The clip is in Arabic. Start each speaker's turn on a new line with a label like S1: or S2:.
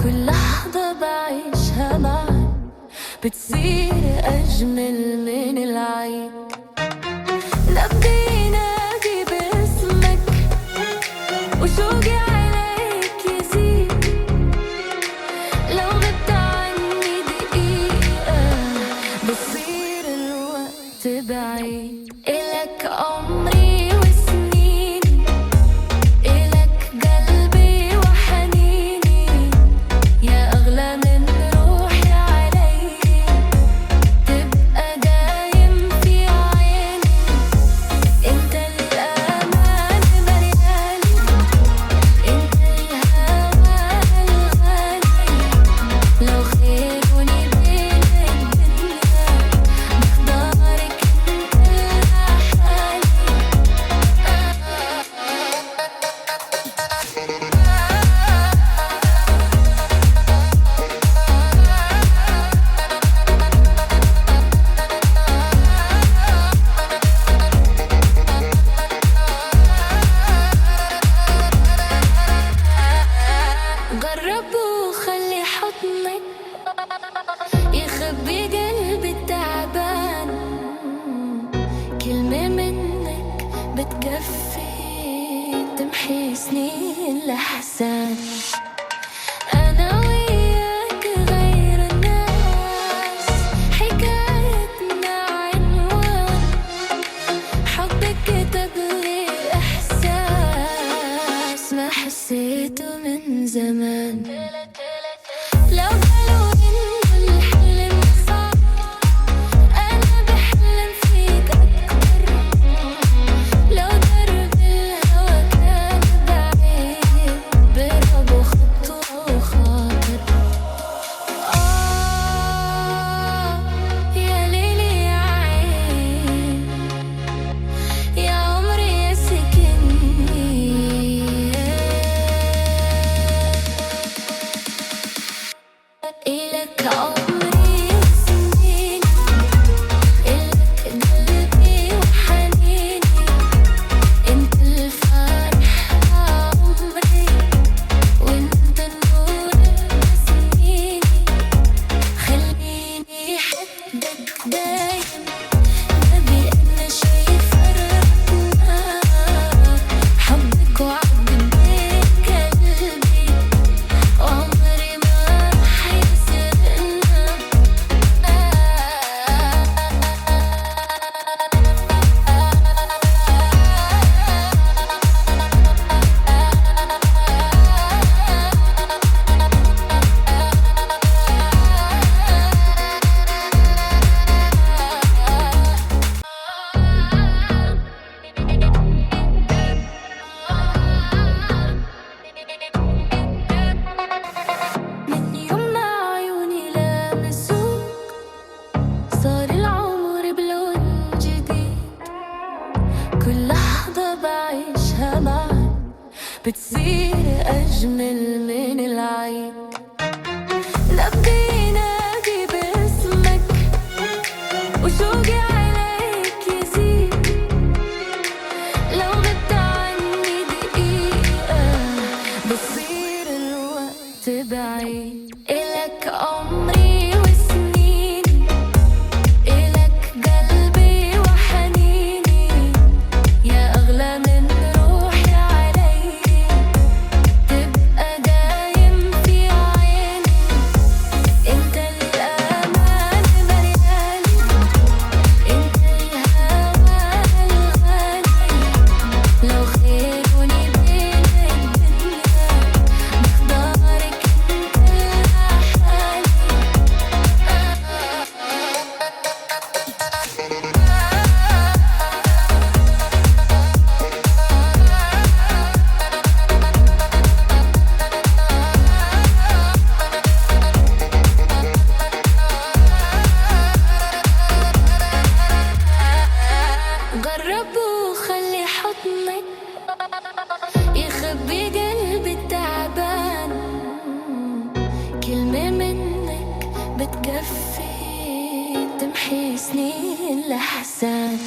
S1: كل لحظة بعيشها معاك بتصير أجمل من العيد. نبضي ينادي باسمك وشوقي عليك يزيد. لو غبت عني دقيقة بصير الوقت بعيد. إلك عمري وسنيني، إلك قلبي وحنيني، يا أغلى من روحي علي. تبقى دايم في عيني، انت الأمان ملياني، انت الهوى الغالي. لو خيروني بين الدنيا بختارك انت لحالي. جرب وخلي حضنك يخبي قلبي التعبان. كلمة منك بتكفي تمحي سنين الأحزان. أنا وياك غير الناس، حكايتنا عنوان حبك كتب لي إحساس ما حسيته من زمان. لو قالوا إنه الحلم صعب أنا بحلم فيك أكتر. لو درب الهوى كان بعيد برب وخطوة وخاطر. يا ليلي يا عين، يا عمري يا سكني. إلك عمري وسنيني، إلك قلبي وحنيني، انت الفرح عمري، وانت النور بسنيني. خليني أحبك دايم، نبي أنا شي فرقنا. حبك وعد بين قلبي، وعمري ما رح يسرقنا. من يومنا عيوني لامسوك صار العمر بلون جديد. كل لحظة بعيشها معاك بتصير أجمل من العيد. نبضي ينادي باسمك وشوقي عليك يزيد. لو غبت عني دقيقة بصير الوقت بعيد. إلك عمري وسنيني، إلك قلبي وحنيني، يا أغلى من روحي علي. تبقى دايم في عيني، انت الأمان ملياني، انت الهوى الغالي. لو خيروني بين الدنيا بختارك انت لحالي. جرب وخلي حضنك يخبي قلبي التعبان. كلمة منك بتكفي تمحي سنين الأحزان.